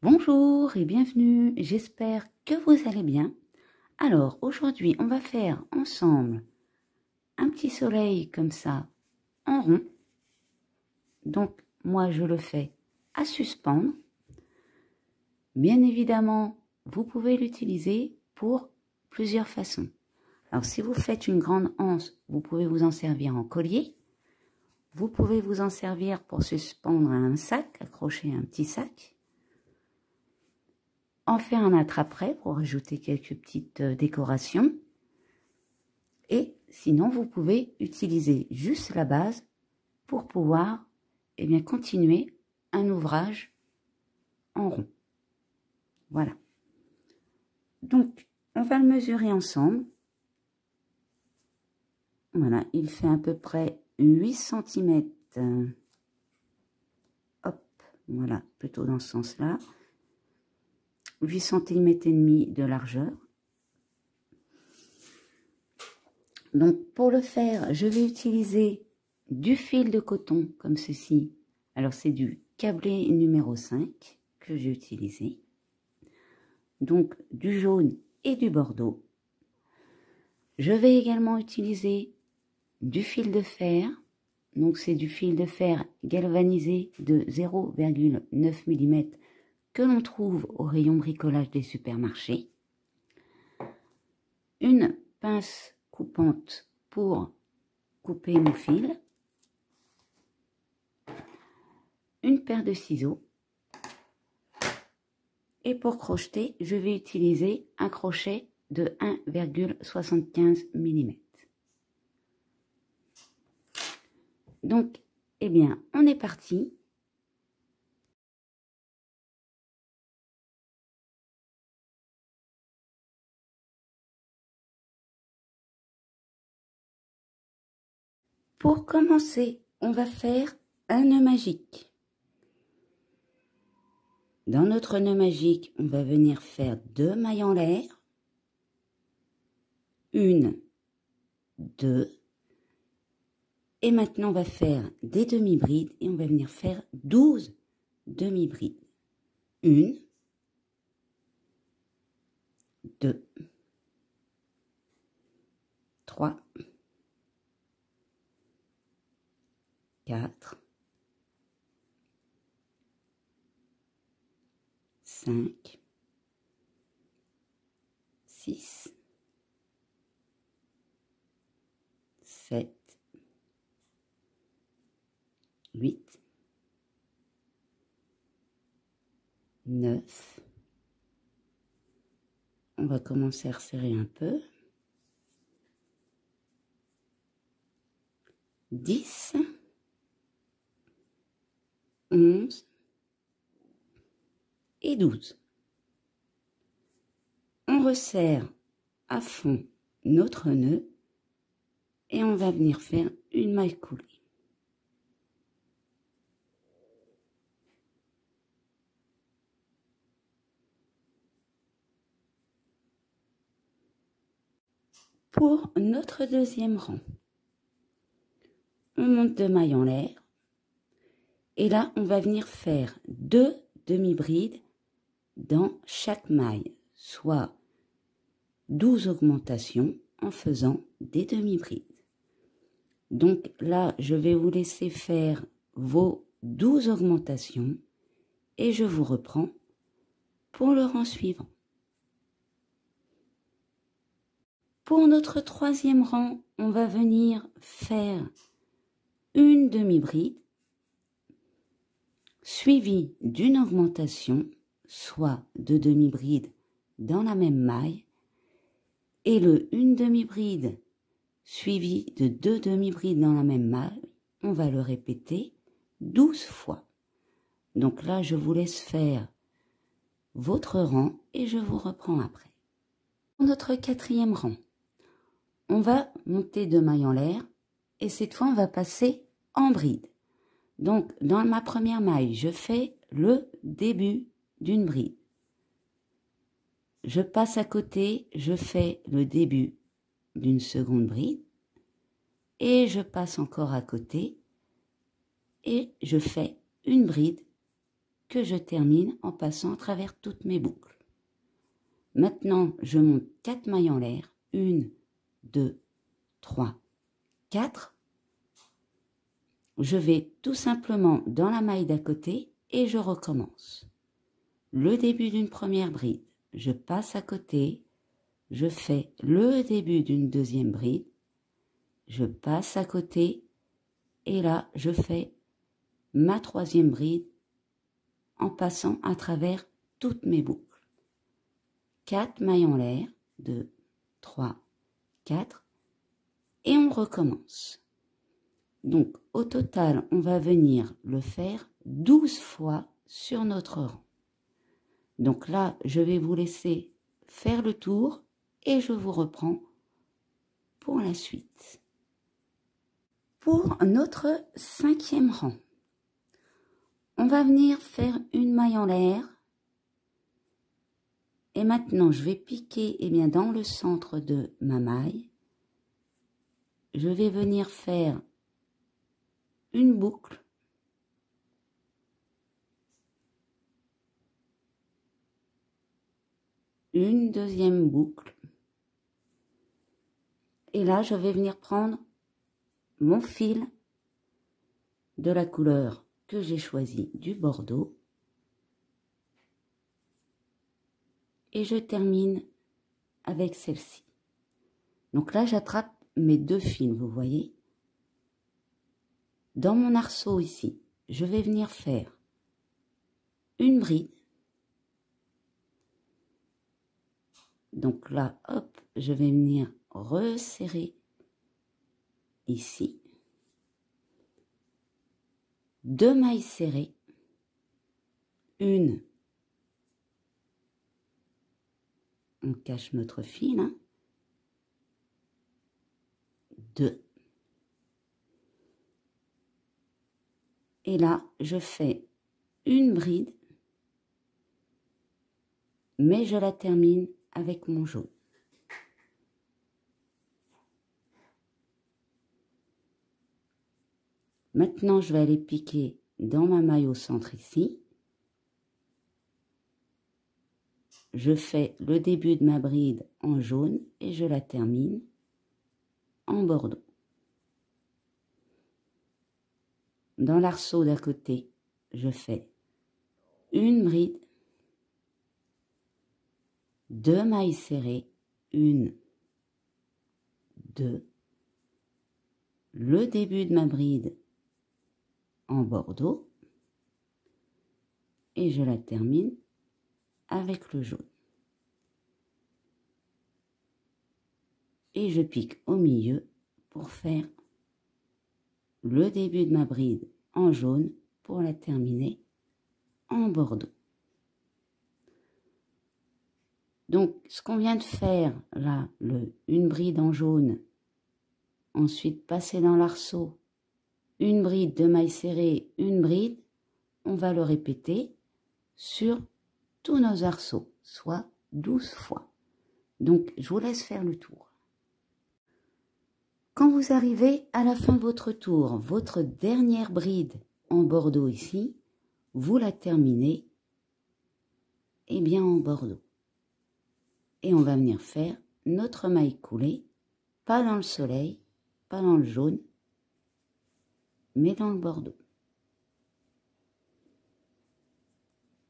Bonjour et bienvenue, j'espère que vous allez bien. Alors aujourd'hui on va faire ensemble un petit soleil comme ça en rond. Donc moi je le fais à suspendre. Bien évidemment vous pouvez l'utiliser pour plusieurs façons. Alors si vous faites une grande anse, vous pouvez vous en servir en collier. Vous pouvez vous en servir pour suspendre à un sac, accrocher un petit sac. En faire un attrape-prêt pour ajouter quelques petites décorations. Et sinon, vous pouvez utiliser juste la base pour pouvoir continuer un ouvrage en rond. Voilà. Donc, on va le mesurer ensemble. Voilà, il fait à peu près 8 cm. Hop, voilà, plutôt dans ce sens-là. 8 cm et demi de largeur. Donc, pour le faire, je vais utiliser du fil de coton comme ceci. Alors, c'est du câblé numéro 5 que j'ai utilisé. Donc, du jaune et du bordeaux. Je vais également utiliser du fil de fer. Donc, c'est du fil de fer galvanisé de 0,9 mm que l'on trouve au rayon bricolage des supermarchés. Une pince coupante pour couper nos fils. Une paire de ciseaux. Et pour crocheter, je vais utiliser un crochet de 1,75 mm. Donc, eh bien, on est parti. Pour commencer, on va faire un nœud magique. Dans notre nœud magique, on va venir faire 2 mailles en l'air. 1, 2. Et maintenant, on va faire des demi-brides et on va venir faire 12 demi-brides. 1, 2, 3, 4, 5, 6, 7, 8, 9. On va commencer à resserrer un peu. 10, 11 et 12. On resserre à fond notre nœud et on va venir faire une maille coulée. Pour notre deuxième rang, on monte 2 mailles en l'air et là on va venir faire 2 demi-brides dans chaque maille, soit 12 augmentations en faisant des demi-brides. Donc là, je vais vous laisser faire vos 12 augmentations et je vous reprends pour le rang suivant. Pour notre troisième rang, on va venir faire une demi-bride suivie d'une augmentation, soit 2 demi-brides dans la même maille, et le une demi-bride suivi de 2 demi-brides dans la même maille, on va le répéter 12 fois. Donc là, je vous laisse faire votre rang et je vous reprends après. Pour notre quatrième rang, on va monter 2 mailles en l'air et cette fois, on va passer en bride. Donc, dans ma première maille, je fais le début d'une bride. Je passe à côté, je fais le début d'une seconde bride et je passe encore à côté et je fais une bride que je termine en passant à travers toutes mes boucles. Maintenant, je monte 4 mailles en l'air. 1, 2, 3, 4. Je vais tout simplement dans la maille d'à côté et je recommence. Le début d'une première bride, je passe à côté, je fais le début d'une deuxième bride, je passe à côté et là, je fais ma troisième bride en passant à travers toutes mes boucles. 4 mailles en l'air, 2, 3, 4 et on recommence. Donc au total, on va venir le faire 12 fois sur notre rang. Donc là, je vais vous laisser faire le tour et je vous reprends pour la suite. Pour notre 5e rang, on va venir faire une maille en l'air. Et maintenant, je vais piquer dans le centre de ma maille. Je vais venir faire une boucle. Une deuxième boucle. Et là, je vais venir prendre mon fil de la couleur que j'ai choisi, du bordeaux. Et je termine avec celle-ci. Donc là, j'attrape mes 2 fils, vous voyez. Dans mon arceau ici, je vais venir faire une bride. Donc là, hop, je vais venir resserrer ici. 2 mailles serrées. Une. On cache notre fil. 2. Et là, je fais une bride, mais je la termine avec mon jaune. Maintenant, je vais aller piquer dans ma maille au centre ici. Je fais le début de ma bride en jaune et je la termine en bordeaux. Dans l'arceau d'à côté, je fais une bride, 2 mailles serrées, 1, 2, le début de ma bride en bordeaux et je la termine avec le jaune. Et je pique au milieu pour faire le début de ma bride en jaune pour la terminer en bordeaux. Donc, ce qu'on vient de faire là, une bride en jaune, ensuite passer dans l'arceau, une bride, 2 mailles serrées, une bride, on va le répéter sur tous nos arceaux, soit 12 fois. Donc, je vous laisse faire le tour. Quand vous arrivez à la fin de votre tour, votre dernière bride en bordeaux ici, vous la terminez en bordeaux. Et on va venir faire notre maille coulée, pas dans le soleil, pas dans le jaune, mais dans le bordeaux.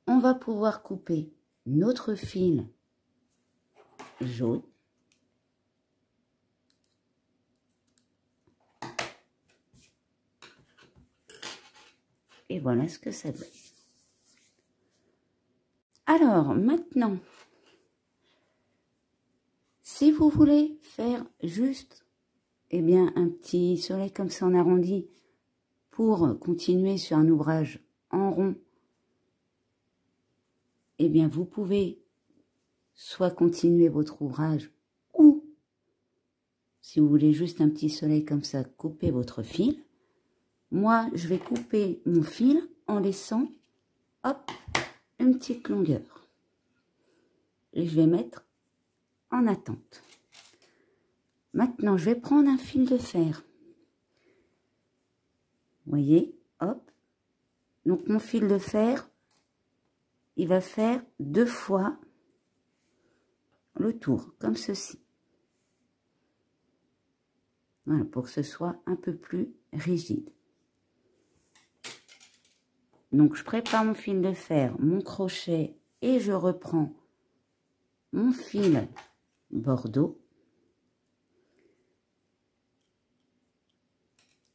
On va pouvoir couper notre fil jaune. Et voilà ce que ça donne. Alors, maintenant, si vous voulez faire juste, un petit soleil comme ça en arrondi pour continuer sur un ouvrage en rond, vous pouvez soit continuer votre ouvrage ou, si vous voulez juste un petit soleil comme ça, couper votre fil. Moi, je vais couper mon fil en laissant, hop, une petite longueur. Et je vais mettre en attente. Maintenant, je vais prendre un fil de fer. Vous voyez, hop. Donc, mon fil de fer, il va faire 2 fois le tour, comme ceci. Voilà, pour que ce soit un peu plus rigide. Donc, je prépare mon fil de fer, mon crochet, et je reprends mon fil bordeaux.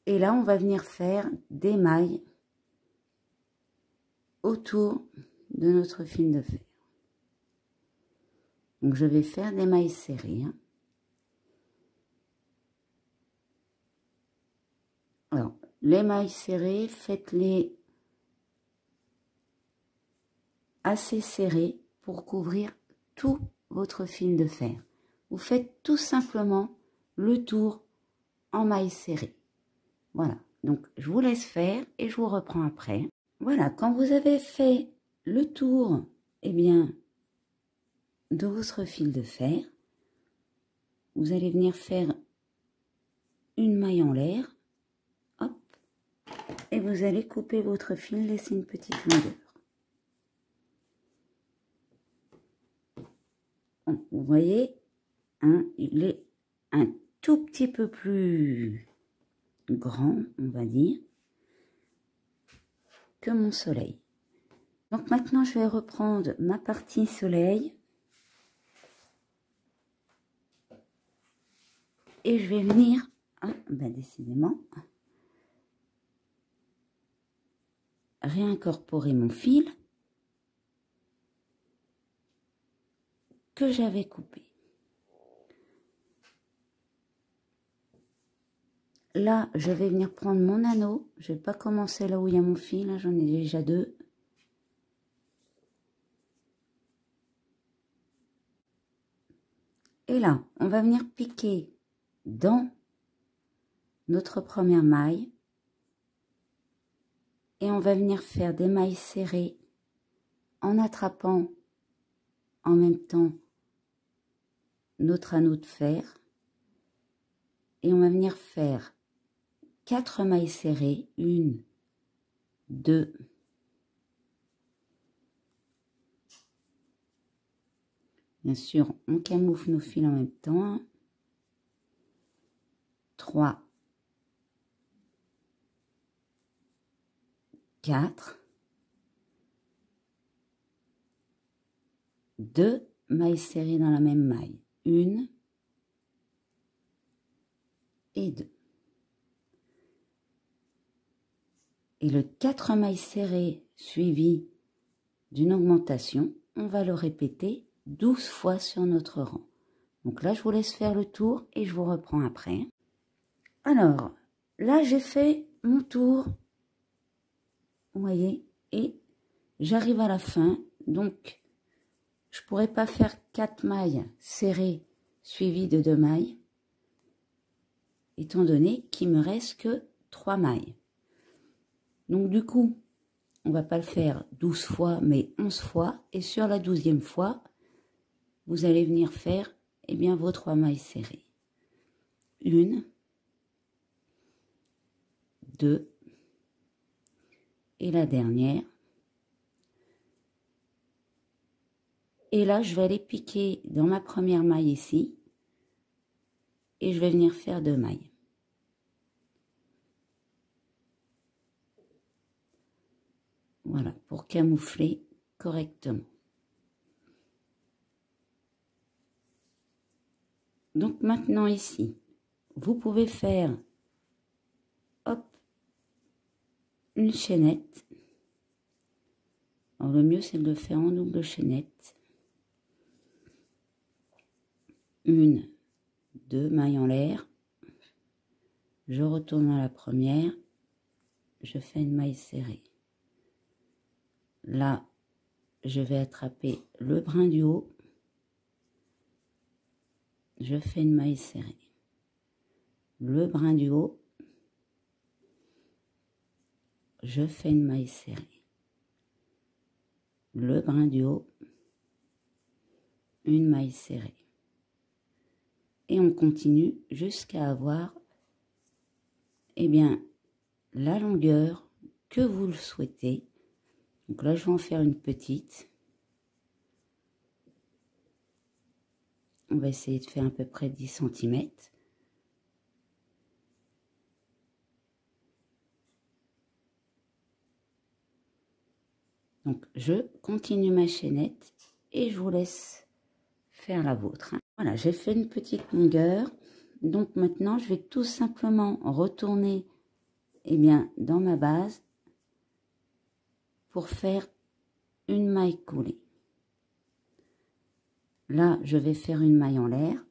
Et là, on va venir faire des mailles autour de notre fil de fer. Donc, je vais faire des mailles serrées. Alors, les mailles serrées, faites-les assez serrées pour couvrir tout votre fil de fer. Vous faites tout simplement le tour en mailles serrées. Voilà, donc je vous laisse faire et je vous reprends après. Voilà, quand vous avez fait le tour, eh bien, de votre fil de fer, vous allez venir faire une maille en l'air, hop, et vous allez couper votre fil, laisser une petite longueur. Bon, vous voyez, hein, il est un tout petit peu plus grand, on va dire, que mon soleil. Donc maintenant, je vais reprendre ma partie soleil et je vais venir, décidément, réincorporer mon fil que j'avais coupé. Là, je vais venir prendre mon anneau. Je ne vais pas commencer là où il y a mon fil. J'en ai déjà 2. Et là, on va venir piquer dans notre première maille. Et on va venir faire des mailles serrées en attrapant en même temps notre anneau de fer. Et on va venir faire 4 mailles serrées, 1, 2, bien sûr, on camoufle nos fils en même temps, 3, 4, 2 mailles serrées dans la même maille, 1 et 2. Et le 4 mailles serrées suivi d'une augmentation, on va le répéter 12 fois sur notre rang. Donc là, je vous laisse faire le tour et je vous reprends après. Alors, là, j'ai fait mon tour, vous voyez, et j'arrive à la fin. Donc, je ne pourrais pas faire 4 mailles serrées suivies de 2 mailles, étant donné qu'il me reste que 3 mailles. Donc du coup, on va pas le faire 12 fois, mais 11 fois. Et sur la 12e fois, vous allez venir faire vos 3 mailles serrées. 1, 2, et la dernière. Et là, je vais aller piquer dans ma première maille ici. Et je vais venir faire 2 mailles. Voilà, pour camoufler correctement. Donc maintenant ici, vous pouvez faire, hop, une chaînette. Alors le mieux c'est de le faire en double chaînette. 1, 2 mailles en l'air. Je retourne à la première. Je fais une maille serrée. Là, je vais attraper le brin du haut. Je fais une maille serrée. Le brin du haut. Je fais une maille serrée. Le brin du haut. Une maille serrée. Et on continue jusqu'à avoir, la longueur que vous le souhaitez. Donc là, je vais en faire une petite. On va essayer de faire à peu près 10 cm. Donc, je continue ma chaînette et je vous laisse faire la vôtre. Voilà, j'ai fait une petite longueur. Donc, maintenant, je vais tout simplement retourner dans ma base pour faire une maille coulée. Là, je vais faire une maille en l'air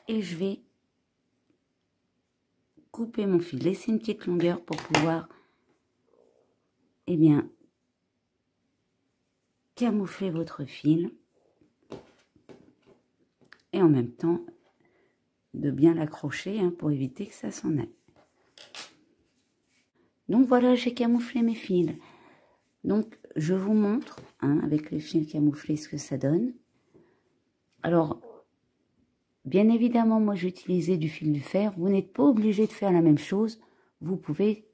et je vais couper mon fil, laisser une petite longueur pour pouvoir camoufler votre fil et en même temps de bien l'accrocher pour éviter que ça s'en aille. Donc voilà, j'ai camouflé mes fils. Donc je vous montre avec les fils camouflés ce que ça donne. Alors bien évidemment, moi j'ai utilisé du fil de fer. Vous n'êtes pas obligé de faire la même chose. Vous pouvez,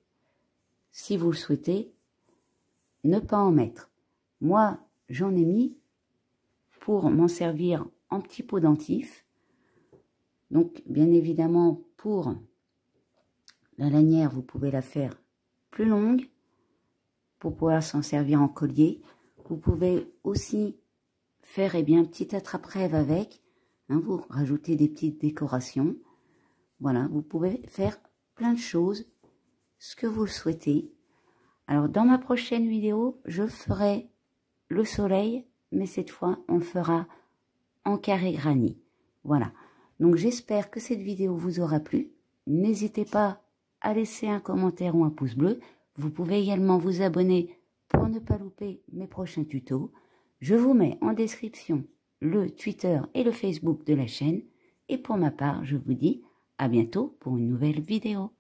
si vous le souhaitez, ne pas en mettre. Moi, j'en ai mis pour m'en servir en petit pot dentifrice. Donc, bien évidemment, pour la lanière, vous pouvez la faire plus longue pour pouvoir s'en servir en collier. Vous pouvez aussi faire un petit attrape-rêve avec. Vous rajoutez des petites décorations. Voilà, vous pouvez faire plein de choses, ce que vous le souhaitez. Alors, dans ma prochaine vidéo, je ferai le soleil, mais cette fois, on le fera en carré granit. Voilà. Donc, j'espère que cette vidéo vous aura plu. N'hésitez pas à laisser un commentaire ou un pouce bleu. Vous pouvez également vous abonner pour ne pas louper mes prochains tutos. Je vous mets en description le Twitter et le Facebook de la chaîne. Et pour ma part, je vous dis à bientôt pour une nouvelle vidéo.